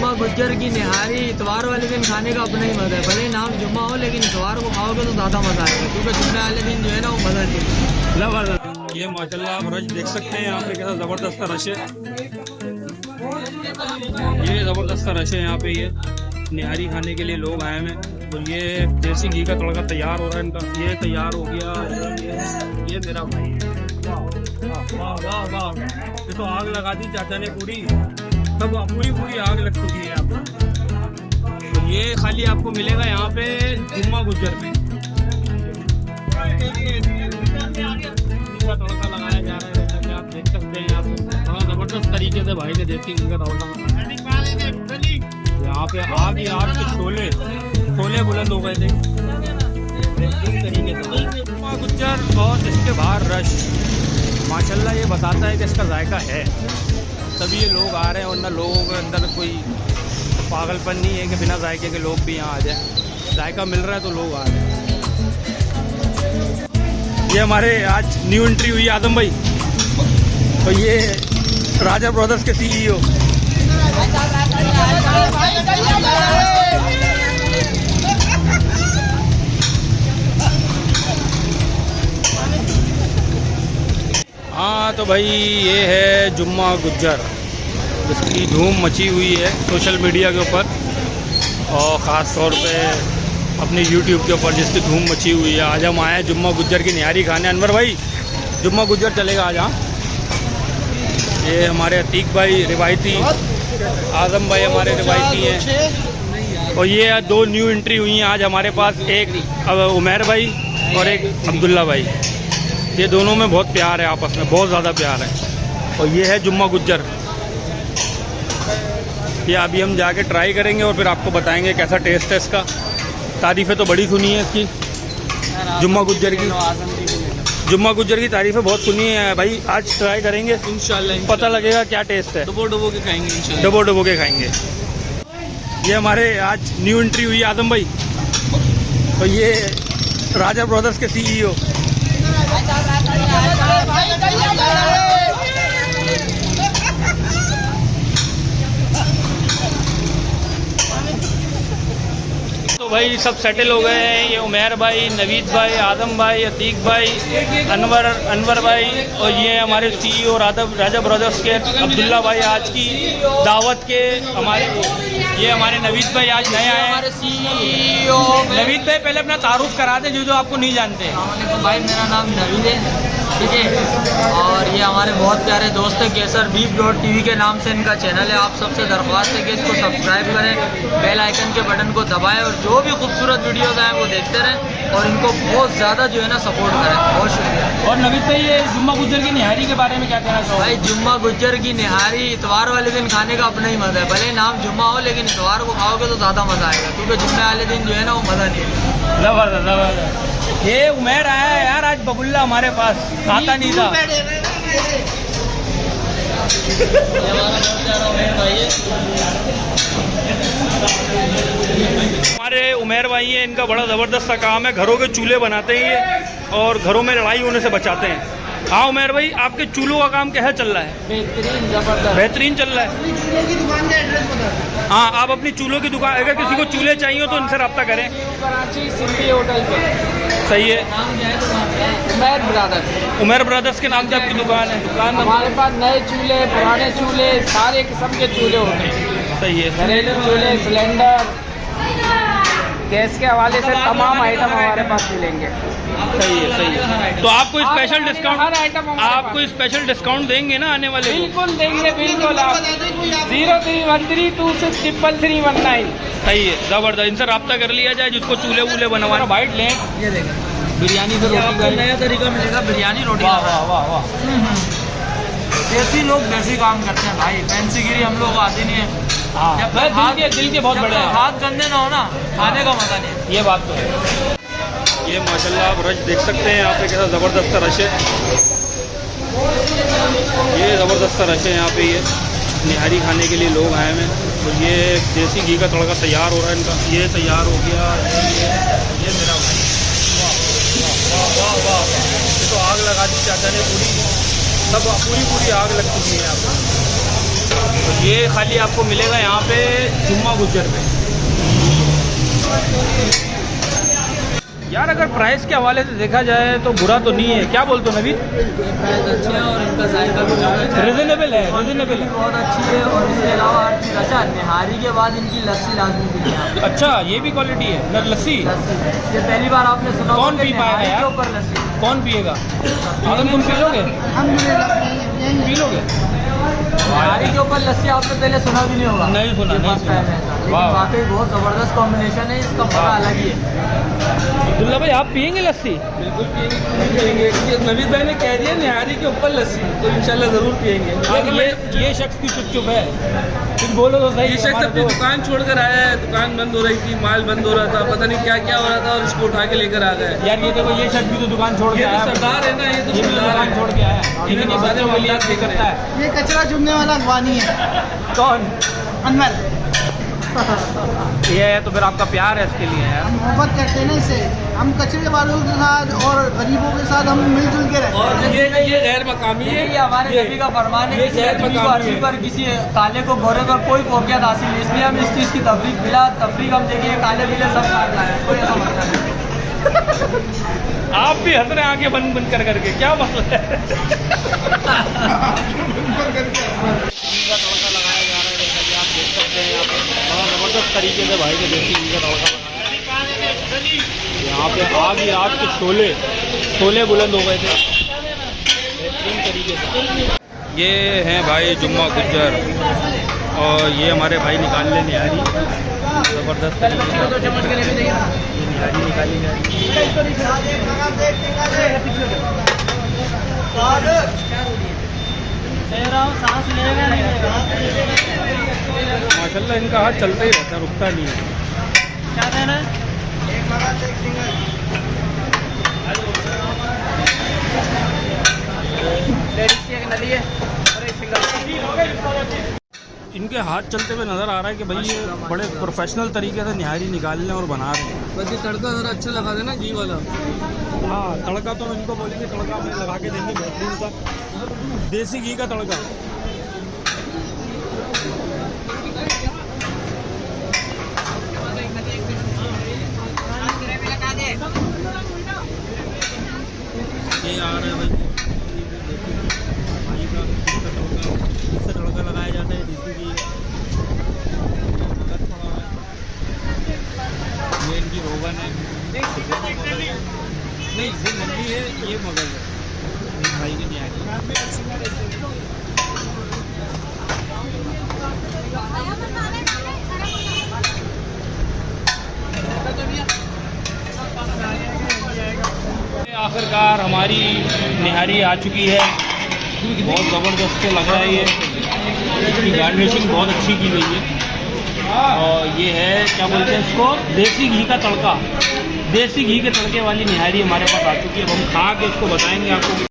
जुम्मा गुज्जर की निहारी इतवार वाले दिन खाने का अपना ही मजा है। भले नाम जुम्मा हो लेकिन इतवार को खाओगे तो ज़्यादा मज़ा आएगा, क्योंकि जुम्मे वाले दिन जो है ना वो मज़ा नहीं। जबरदस्त। ये माशाल्लाह आप रश देख सकते हैं यहाँ पे कैसा ज़बरदस्त रश है। ये ज़बरदस्त रश है यहाँ पे। ये निहारी खाने के लिए लोग आए हैं। तो ये देसी घी का तड़का तैयार हो रहा है इनका। ये तैयार हो गया। ये मेरा भाई, वाह वाह वाह, ये तो आग लगा दी चाचा ने पूरी, सब पूरी आग लग चुकी है यहाँ पर। तो ये खाली आपको मिलेगा यहाँ पे जुम्मा गुज्जर में। तड़का लगाया जा रहा है, जैसा कि आप देख सकते हैं। यहाँ पे बड़ा जबरदस्त तरीके से भाई ने देसी घी का तड़का यहाँ पे आग ही आग के छोले बुलंद हो गए थे तरीके से। जुम्मा गुज्जर और इसके बाहर रश माशाल्लाह ये बताता है कि इसका जायका है, तभी ये लोग आ रहे हैं। वरना लोगों के अंदर कोई पागलपन नहीं है कि बिना जायके के लोग भी यहाँ आ जाए। जायका मिल रहा है तो लोग आ रहे हैं। ये हमारे आज न्यू एंट्री हुई आदम भाई, तो ये राजा ब्रदर्स के CEO। हाँ तो भाई ये है जुम्मा गुज्जर, जिसकी धूम मची हुई है सोशल मीडिया के ऊपर और ख़ास तौर पे अपने YouTube के ऊपर, जिसकी धूम मची हुई है। आज हम आए जुम्मा गुज्जर की निहारी खाने। अनवर भाई जुम्मा गुज्जर चलेगा आज। हाँ ये हमारे अतीक भाई रिवायती, आज़म भाई हमारे रिवायती हैं। और ये दो न्यू एंट्री हुई हैं आज हमारे पास, एक उमैर भाई और एक अब्दुल्ला भाई। ये दोनों में बहुत प्यार है, आपस में बहुत ज़्यादा प्यार है। और ये है जुम्मा गुज्जर। ये अभी हम जाके ट्राई करेंगे और फिर आपको बताएंगे कैसा टेस्ट है इसका। तारीफ़ें तो बड़ी सुनी है इसकी, जुम्मा गुज्जर की। जुम्मा गुज्जर की तारीफ़ें बहुत सुनी है भाई। आज ट्राई करेंगे इंशाल्लाह, पता लगेगा क्या टेस्ट है। डबो के खाएंगे इंशाल्लाह, डबो के खाएंगे। ये हमारे आज न्यू एंट्री हुई आदम भाई, तो ये राजा ब्रदर्स के CEO। तो भाई सब सेटल हो गए हैं। ये उमैर भाई, नवीद भाई, आदम भाई, अतीक भाई, अनवर भाई, और ये हमारे CEO राजा ब्रदर्स के अब्दुल्ला भाई आज की दावत के। ये हमारे नवीद भाई आज नए आए हैं CEO। नवीद भाई पहले अपना तारुफ करा दें जो आपको नहीं जानते। भाई मेरा नाम नवीद है, ठीक है, और ये हमारे बहुत प्यारे दोस्त है केसर बीफ.tv के नाम से इनका चैनल है। आप सबसे दरख्वास्त है कि इसको सब्सक्राइब करें, बेल आइकन के बटन को दबाएं और जो भी खूबसूरत वीडियोज़ आए वो देखते रहें और इनको बहुत ज़्यादा जो है ना सपोर्ट करें। बहुत शुक्रिया। और नवीद भाई ये जुम्मा गुज्जर की निहारी के बारे में क्या कहना चाहोगे? भाई जुम्मा गुज्जर की निहारी इतवार वाले दिन खाने का अपना ही मज़ा है। भले नाम जुम्मा हो लेकिन इतवार को खाओगे तो ज़्यादा मज़ा आएगा, क्योंकि जुम्मे वाले दिन जो है ना वो मज़ा नहीं है। जबरदस्त। ये उमैर आया है यार आज, बबुल्ला हमारे पास आता नहीं था। हमारे उमैर भाई हैं, इनका बड़ा ज़बरदस्त सा काम है। घरों के चूल्हे बनाते हैं ये और घरों में लड़ाई होने से बचाते हैं। हाँ उमैर भाई आपके चूल्हों का काम कैसा चल रहा है? बेहतरीन, ज़बरदस्त, बेहतरीन चल रहा है। हाँ आप अपनी चूल्हों की दुकान, अगर किसी को चूल्हे चाहिए तो इनसे रब्ता करें। कराची सिंधी होटल पे। सही है। उमैर ब्रदर्स, उमैर ब्रदर्स के नाम से आपकी दुकान है। दुकान हमारे पास नए चूल्हे, पुराने चूल्हे, सारे किस्म के चूल्हे होते हैं। सही है। घरेलू चूल्हे, सिलेंडर, गैस के हवाले से तमाम आइटम हमारे पास मिलेंगे। सही है, सही है। तो आपको स्पेशल डिस्काउंट, हर आइटम आपको स्पेशल डिस्काउंट देंगे ना आने वाले? बिल्कुल देंगे, बिल्कुल। आप 0313263319। सही है, ज़बरदस्त। इनसे रब्ता कर लिया जाए जिसको चूल्हे वूल्हे बनवाना। बाइट लें, ये देखें बिरयानी से रोटी, नया तरीका मिलेगा बिरयानी रोटी। वाह वाह वाह वाह। देसी लोग देसी काम करते हैं भाई, फैंसीगिरी हम लोग को आती नहीं है। हाँ, दिल के बहुत बड़े हैं। हाथ गंदे ना हो ना, खाने का मजा नहीं है। ये बात तो है। ये माशाल्लाह आप रश देख सकते हैं यहाँ पे कैसा ज़बरदस्त रश है। ये ज़बरदस्त रश है यहाँ पे। ये निहारी खाने के लिए लोग आए हैं। तो ये देसी घी का तड़का तैयार हो रहा है इनका। ये तैयार हो गया। ये मेरा भाई, वाह वाह वाह, ये तो आग लगा दी चाचा ने पूरी, सब पूरी आग लग चुकी है यहाँ पर। तो ये खाली आपको मिलेगा यहाँ पे गुज्जर पे। यार अगर प्राइस के हवाले से देखा जाए तो बुरा तो नहीं है, क्या बोलते हो नवीन? प्राइस अच्छे हैं और इनका जायका भी रिजनेबल है, रिजनेबल है। बहुत अच्छी है। और इसके अलावा हर चीज़ अच्छा, निहारी के बाद इनकी लस्सी लाजमी पीनी है। अच्छा, ये भी क्वालिटी है न लस्सी? ये पहली बार आपने सुना कौन होगा कि पी पाएगा निहारी यार? के ऊपर लस्सी कौन पिएगा? आदम तुम पी लोगे? पी लोगे? निहारी के ऊपर लस्सी आपने पहले सुना भी नहीं होगा। नहीं सुना, ये नहीं फर्स्ट सुना। टाइम है ऐसा। लेकिन वाह। वाकई बहुत ज़बरदस्त कॉम्बिनेशन है, इसका मज़ा अलग ही है। अब्दुल्ला भाई आप पियेंगे लस्सी? बिल्कुल पियेंगे। नवीद भाई ने कह दिया निहारी के ऊपर लस्सी, तो इंशाल्लाह ज़रूर पियेंगे। हाँ, ये शख्स की चुप है, कुछ बोलो तो सही। ये शख्स अपनी दुकान छोड़कर आया है, दुकान बंद हो रही थी, माल बंद हो रहा था, पता नहीं क्या क्या हो रहा था और इसको उठा के लेकर आ गए। यार ये देखो, ये शख्स भी तो दुकान छोड़ के ये आया तो सरदार है ना, ये तो भी सरदार दुकान है। छोड़ के आया, लेकिन इन्हें ये सारे बच्चों के लिए मामलात करता है। ये कचरा चुनने वाला अगवानी है। कौन? अनवर। ये है तो फिर आपका प्यार है इसके लिए यार। हम मोहब्बत करते हैं ना इसे, हम कचरे वालों के साथ और गरीबों के साथ हम मिलजुल के रहते हैं। और ये गैर मकामी है। ये हमारे नबी का फरमान है, ये किसी गैर आदमी को मकामी अरबी है। पर, किसी काले को गोरे पर कोई फोकियत हासिल नहीं। इसलिए हम इस चीज़ की तफरीक बिला तफरीक हम देखिए काले पीले सब काट लाए हैं, कोई ऐसा मसला नहीं। आप भी हंस रहे हैं आंखें बंद बंद कर करके, क्या मसला है? जबरदस्त तरीके से भाई के देसी घी का तड़का लगाया। यहाँ पे आग ही रात के शोले बुलंद हो गए थे बेहतरीन तरीके से। ये हैं भाई जुम्मा गुज्जर और ये हमारे भाई निकाल ले निहारी ज़बरदस्त तरीके से। ये निहारी निकाली जा माशाल्लाह, इनका हाथ चलता ही रहता है, रुकता नहीं है। क्या कहना इनके हाथ चलते हुए नज़र आ रहा है कि भाई ये बड़े प्रोफेशनल तरीके से निहारी निकाल रहे हैं और बना रहे हैं। बस ये तड़का ज़रा अच्छा लगा देना घी वाला। हाँ, तड़का तो इनको बोलेंगे, तड़का में लगा के देंगे बेहतरीन सा देसी घी का तड़का। ये आ रहा है भाई का तड़का, इससे तड़का लगाया जाता है देसी घी का। ये इनकी रोगन है, नहीं ये नंदी है, ये मगज है, ये भाई की नहीं आती। आखिरकार हमारी निहारी आ चुकी है, बहुत ज़बरदस्त लग रहा है ये। इसकी गार्निशिंग बहुत अच्छी की गई है और ये है क्या बोलते हैं इसको, देसी घी का तड़का। देसी घी के तड़के वाली निहारी हमारे पास आ चुकी है। अब हम खा के इसको बताएंगे आपको।